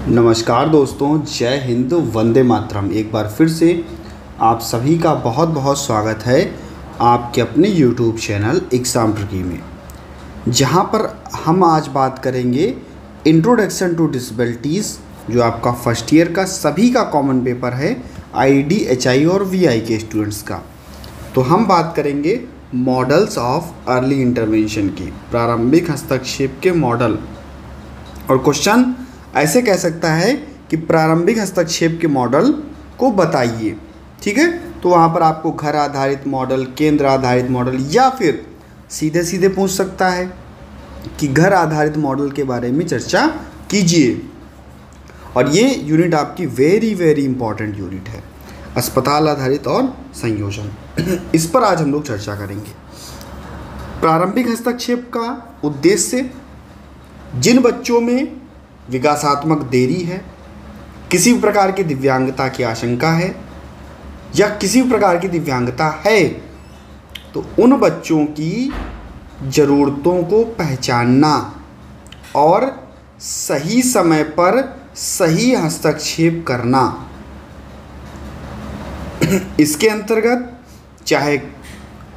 नमस्कार दोस्तों, जय हिंद, वंदे मातरम। एक बार फिर से आप सभी का बहुत बहुत स्वागत है आपके अपने YouTube चैनल एग्ज़ाम ट्रिकी में, जहां पर हम आज बात करेंगे इंट्रोडक्शन टू डिसेबिलिटीज़, जो आपका फर्स्ट ईयर का सभी का कॉमन पेपर है IIT, HI और VI के स्टूडेंट्स का। तो हम बात करेंगे मॉडल्स ऑफ अर्ली इंटरवेंशन की, प्रारंभिक हस्तक्षेप के मॉडल। और क्वेश्चन ऐसे कह सकता है कि प्रारंभिक हस्तक्षेप के मॉडल को बताइए। ठीक है, तो वहाँ पर आपको घर आधारित मॉडल, केंद्र आधारित मॉडल, या फिर सीधे सीधे पूछ सकता है कि घर आधारित मॉडल के बारे में चर्चा कीजिए। और ये यूनिट आपकी वेरी वेरी इंपॉर्टेंट यूनिट है, अस्पताल आधारित और संयोजन। इस पर आज हम लोग चर्चा करेंगे। प्रारंभिक हस्तक्षेप का उद्देश्य जिन बच्चों में विकासात्मक देरी है, किसी भी प्रकार की दिव्यांगता की आशंका है या किसी भी प्रकार की दिव्यांगता है, तो उन बच्चों की ज़रूरतों को पहचानना और सही समय पर सही हस्तक्षेप करना। इसके अंतर्गत चाहे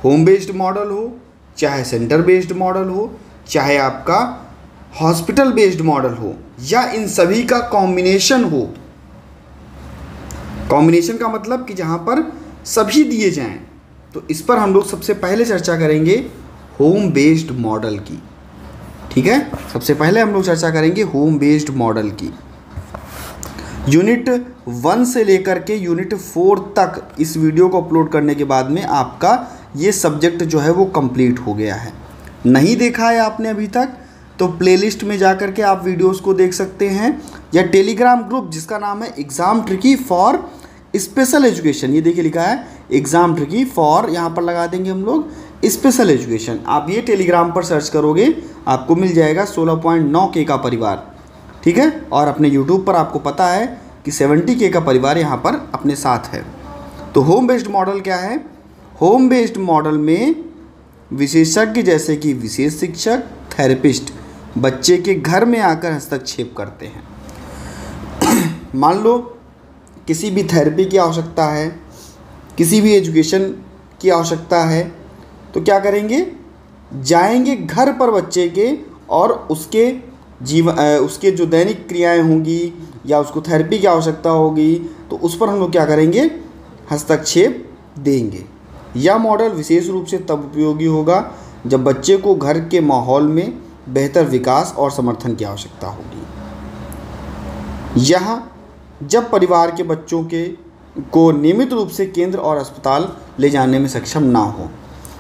होम बेस्ड मॉडल हो, चाहे सेंटर बेस्ड मॉडल हो, चाहे आपका हॉस्पिटल बेस्ड मॉडल हो, या इन सभी का कॉम्बिनेशन हो। कॉम्बिनेशन का मतलब कि जहां पर सभी दिए जाएं। तो इस पर हम लोग सबसे पहले चर्चा करेंगे होम बेस्ड मॉडल की। ठीक है, सबसे पहले हम लोग चर्चा करेंगे होम बेस्ड मॉडल की। यूनिट 1 से लेकर के यूनिट 4 तक इस वीडियो को अपलोड करने के बाद में आपका ये सब्जेक्ट जो है वो कंप्लीट हो गया है। नहीं देखा है आपने अभी तक तो प्लेलिस्ट में जा कर के आप वीडियोस को देख सकते हैं, या टेलीग्राम ग्रुप जिसका नाम है exam tricky for special education, ये देखिए लिखा है एग्ज़ाम ट्रिकी फॉर, यहाँ पर लगा देंगे हम लोग स्पेशल एजुकेशन। आप ये टेलीग्राम पर सर्च करोगे आपको मिल जाएगा 16.9K का परिवार। ठीक है, और अपने यूट्यूब पर आपको पता है कि 70K का परिवार यहाँ पर अपने साथ है। तो होम बेस्ड मॉडल क्या है? होम बेस्ड मॉडल में विशेषज्ञ जैसे कि विशेष शिक्षक, थेरेपिस्ट बच्चे के घर में आकर हस्तक्षेप करते हैं। मान लो किसी भी थेरेपी की आवश्यकता है, किसी भी एजुकेशन की आवश्यकता है, तो क्या करेंगे? जाएंगे घर पर बच्चे के, और उसके जो दैनिक क्रियाएं होंगी या उसको थेरेपी की आवश्यकता होगी, तो उस पर हम लोग क्या करेंगे? हस्तक्षेप देंगे। यह मॉडल विशेष रूप से तब उपयोगी होगा जब बच्चे को घर के माहौल में बेहतर विकास और समर्थन की आवश्यकता होगी। यहाँ जब परिवार के बच्चों को नियमित रूप से केंद्र और अस्पताल ले जाने में सक्षम ना हो।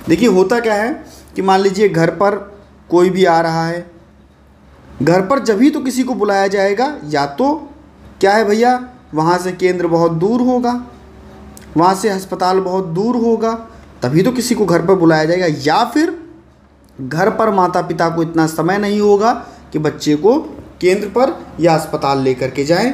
देखिए होता क्या है कि मान लीजिए घर पर कोई भी आ रहा है, घर पर जब ही तो किसी को बुलाया जाएगा, या तो क्या है भैया, वहाँ से केंद्र बहुत दूर होगा, वहाँ से अस्पताल बहुत दूर होगा, तभी तो किसी को घर पर बुलाया जाएगा, या फिर घर पर माता पिता को इतना समय नहीं होगा कि बच्चे को केंद्र पर या अस्पताल लेकर के जाएं।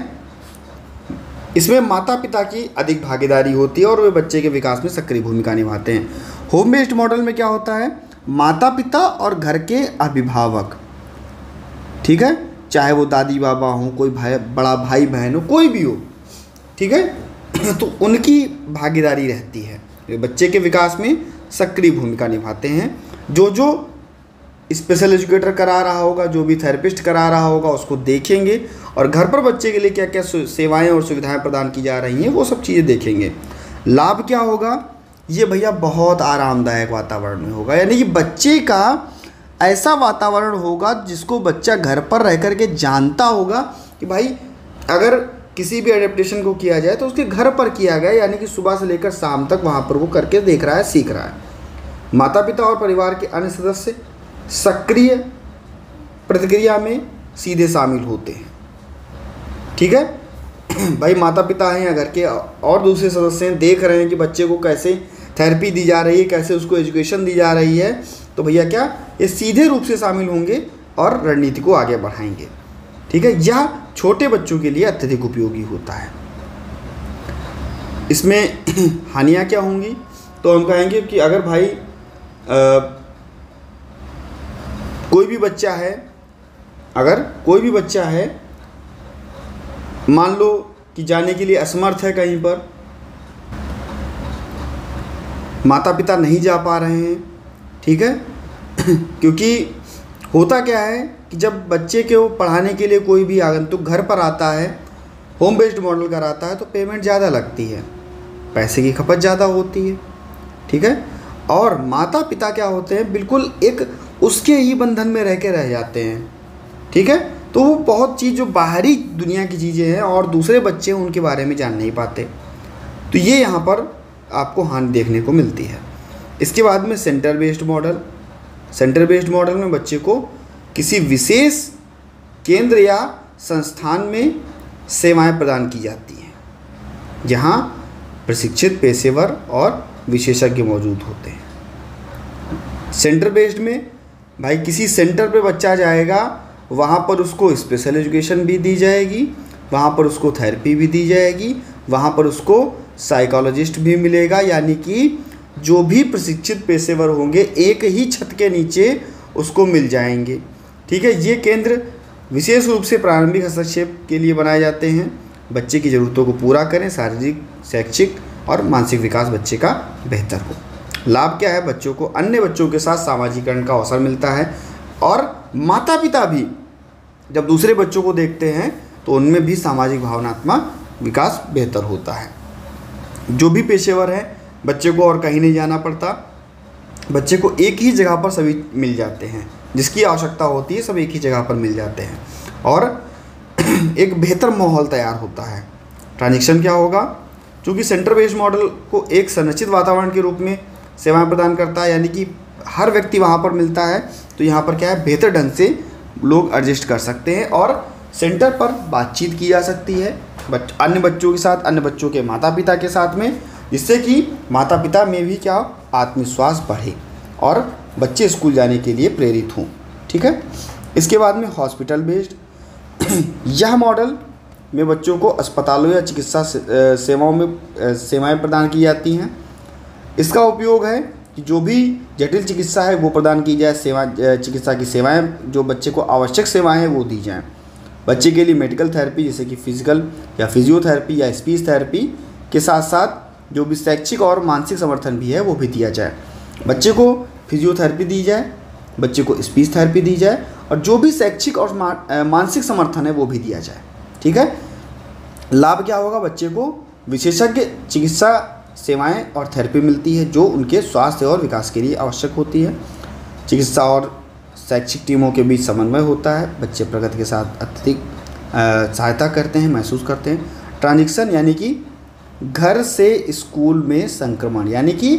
इसमें माता पिता की अधिक भागीदारी होती है और वे बच्चे के विकास में सक्रिय भूमिका निभाते हैं। होम बेस्ड मॉडल में क्या होता है? माता पिता और घर के अभिभावक, ठीक है, चाहे वो दादी बाबा हों, कोई बड़ा भाई बहन हो, कोई भी हो, ठीक है, तो उनकी भागीदारी रहती है, वे बच्चे के विकास में सक्रिय भूमिका निभाते हैं। जो स्पेशल एजुकेटर करा रहा होगा, जो भी थेरेपिस्ट करा रहा होगा, उसको देखेंगे, और घर पर बच्चे के लिए क्या क्या सेवाएं और सुविधाएं प्रदान की जा रही हैं वो सब चीज़ें देखेंगे। लाभ क्या होगा? ये भैया बहुत आरामदायक वातावरण में होगा, यानी कि बच्चे का ऐसा वातावरण होगा जिसको बच्चा घर पर रह कर के जानता होगा कि भाई अगर किसी भी एडेप्टेशन को किया जाए तो उसके घर पर किया गया, यानी कि सुबह से लेकर शाम तक वहाँ पर वो करके देख रहा है, सीख रहा है। माता पिता और परिवार के अन्य सदस्य सक्रिय प्रतिक्रिया में सीधे शामिल होते हैं। ठीक है भाई, माता पिता हैं, घर के और दूसरे सदस्य हैं, देख रहे हैं कि बच्चे को कैसे थेरेपी दी जा रही है, कैसे उसको एजुकेशन दी जा रही है, तो भैया क्या ये सीधे रूप से शामिल होंगे और रणनीति को आगे बढ़ाएंगे। ठीक है, यह छोटे बच्चों के लिए अत्यधिक उपयोगी होता है। इसमें हानियाँ क्या होंगी? तो हम कहेंगे कि अगर भाई कोई भी बच्चा है मान लो कि जाने के लिए असमर्थ है कहीं पर, माता पिता नहीं जा पा रहे हैं, ठीक है क्योंकि होता क्या है कि जब बच्चे को पढ़ाने के लिए कोई भी आगंतुक घर पर आता है, होम बेस्ड मॉडल कराता है, तो पेमेंट ज़्यादा लगती है, पैसे की खपत ज़्यादा होती है, ठीक है। और माता पिता क्या होते हैं, बिल्कुल एक उसके ही बंधन में रह के रह जाते हैं, ठीक है। तो वो बहुत चीज़ जो बाहरी दुनिया की चीज़ें हैं और दूसरे बच्चे उनके बारे में जान नहीं पाते, तो ये यहाँ पर आपको हानि देखने को मिलती है। इसके बाद में centre based model. Centre based model में बच्चे को किसी विशेष केंद्र या संस्थान में सेवाएं प्रदान की जाती हैं, जहां प्रशिक्षित पेशेवर और विशेषज्ञ मौजूद होते हैं। सेंटर बेस्ड में भाई किसी सेंटर पे बच्चा जाएगा, वहाँ पर उसको स्पेशल एजुकेशन भी दी जाएगी, वहाँ पर उसको थेरेपी भी दी जाएगी, वहाँ पर उसको साइकोलॉजिस्ट भी मिलेगा, यानी कि जो भी प्रशिक्षित पेशेवर होंगे एक ही छत के नीचे उसको मिल जाएंगे, ठीक है। ये केंद्र विशेष रूप से प्रारंभिक हस्तक्षेप के लिए बनाए जाते हैं, बच्चे की ज़रूरतों को पूरा करें, शारीरिक, शैक्षिक और मानसिक विकास बच्चे का बेहतर हो। लाभ क्या है, बच्चों को अन्य बच्चों के साथ सामाजिकरण का अवसर मिलता है, और माता पिता भी जब दूसरे बच्चों को देखते हैं तो उनमें भी सामाजिक भावनात्मक विकास बेहतर होता है। जो भी पेशेवर है, बच्चे को और कहीं नहीं जाना पड़ता, बच्चे को एक ही जगह पर सभी मिल जाते हैं, जिसकी आवश्यकता होती है सब एक ही जगह पर मिल जाते हैं, और एक बेहतर माहौल तैयार होता है। ट्रांजिशन क्या होगा, क्योंकि सेंटर बेस्ड मॉडल को एक संरचित वातावरण के रूप में सेवाएं प्रदान करता है, यानी कि हर व्यक्ति वहाँ पर मिलता है, तो यहाँ पर क्या है, बेहतर ढंग से लोग एडजस्ट कर सकते हैं और सेंटर पर बातचीत की जा सकती है अन्य बच्चों के साथ, अन्य बच्चों के माता पिता के साथ में, जिससे कि माता पिता में भी क्या आत्मविश्वास बढ़े और बच्चे स्कूल जाने के लिए प्रेरित हों, ठीक है। इसके बाद में हॉस्पिटल बेस्ड यह मॉडल में बच्चों को अस्पतालों या चिकित्सा सेवाओं में सेवाएं प्रदान की जाती हैं। इसका उपयोग है कि जो भी जटिल चिकित्सा है वो प्रदान की जाए, चिकित्सा की सेवाएं जो बच्चे को आवश्यक सेवाएं हैं वो दी जाएं। बच्चे के लिए मेडिकल थेरेपी जैसे कि फिजिकल या फिजियोथेरेपी या स्पीच थेरेपी के साथ साथ जो भी शैक्षिक और मानसिक समर्थन भी है वो भी दिया जाए। बच्चे को फिजियोथेरेपी दी जाए, बच्चे को स्पीच थेरेपी दी जाए, और जो भी शैक्षिक और मानसिक समर्थन है वो भी दिया जाए, ठीक है। लाभ क्या होगा, बच्चे को विशेषज्ञ चिकित्सा सेवाएं और थेरेपी मिलती है जो उनके स्वास्थ्य और विकास के लिए आवश्यक होती है। चिकित्सा और शैक्षिक टीमों के बीच समन्वय होता है, बच्चे प्रगति के साथ अत्यधिक सहायता करते हैं, महसूस करते हैं। ट्रांजिशन यानी कि घर से स्कूल में संक्रमण, यानी कि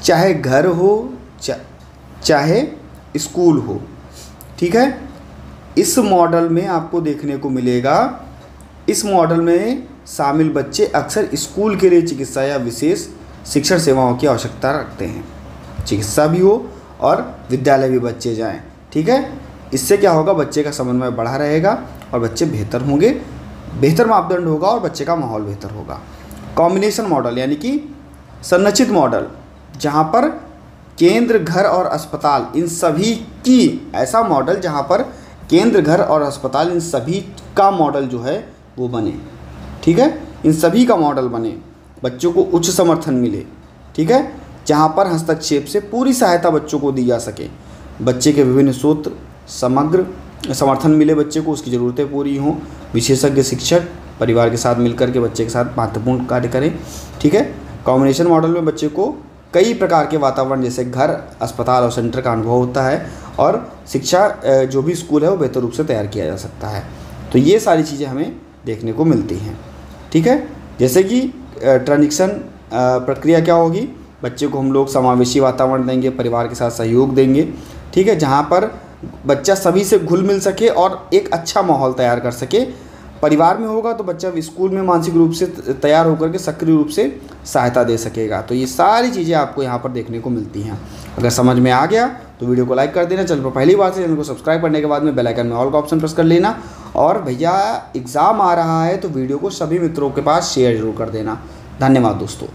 चाहे घर हो चाहे स्कूल हो, ठीक है। इस मॉडल में आपको देखने को मिलेगा, इस मॉडल में शामिल बच्चे अक्सर स्कूल के लिए चिकित्सा या विशेष शिक्षण सेवाओं की आवश्यकता रखते हैं। चिकित्सा भी हो और विद्यालय भी बच्चे जाएं, ठीक है। इससे क्या होगा, बच्चे का समन्वय बढ़ा रहेगा और बच्चे बेहतर होंगे, बेहतर मापदंड होगा और बच्चे का माहौल बेहतर होगा। कॉम्बिनेशन मॉडल यानी कि संरचित मॉडल, जहाँ पर केंद्र, घर और अस्पताल इन सभी की, ऐसा मॉडल जहाँ पर केंद्र, घर और अस्पताल इन सभी का मॉडल जो है वो बने, ठीक है। इन सभी का मॉडल बने, बच्चों को उच्च समर्थन मिले, ठीक है, जहाँ पर हस्तक्षेप से पूरी सहायता बच्चों को दी जा सके, बच्चे के विभिन्न स्रोत समग्र समर्थन मिले, बच्चे को उसकी ज़रूरतें पूरी हों, विशेषज्ञ शिक्षक परिवार के साथ मिलकर के बच्चे के साथ महत्वपूर्ण कार्य करें, ठीक है। कॉम्बिनेशन मॉडल में बच्चे को कई प्रकार के वातावरण जैसे घर, अस्पताल और सेंटर का अनुभव होता है और शिक्षा जो भी स्कूल है वो बेहतर रूप से तैयार किया जा सकता है। तो ये सारी चीज़ें हमें देखने को मिलती हैं, ठीक है। जैसे कि ट्रांजिशन प्रक्रिया क्या होगी, बच्चे को हम लोग समावेशी वातावरण देंगे, परिवार के साथ सहयोग देंगे, ठीक है, जहाँ पर बच्चा सभी से घुल मिल सके और एक अच्छा माहौल तैयार कर सके। परिवार में होगा तो बच्चा स्कूल में मानसिक रूप से तैयार होकर के सक्रिय रूप से सहायता दे सकेगा। तो ये सारी चीज़ें आपको यहाँ पर देखने को मिलती हैं। अगर समझ में आ गया तो वीडियो को लाइक कर देना, चैनल पर पहली बार से चैनल को सब्सक्राइब करने के बाद में बेल आइकन में ऑल का ऑप्शन प्रेस कर लेना, और भैया एग्ज़ाम आ रहा है तो वीडियो को सभी मित्रों के पास शेयर जरूर कर देना। धन्यवाद दोस्तों।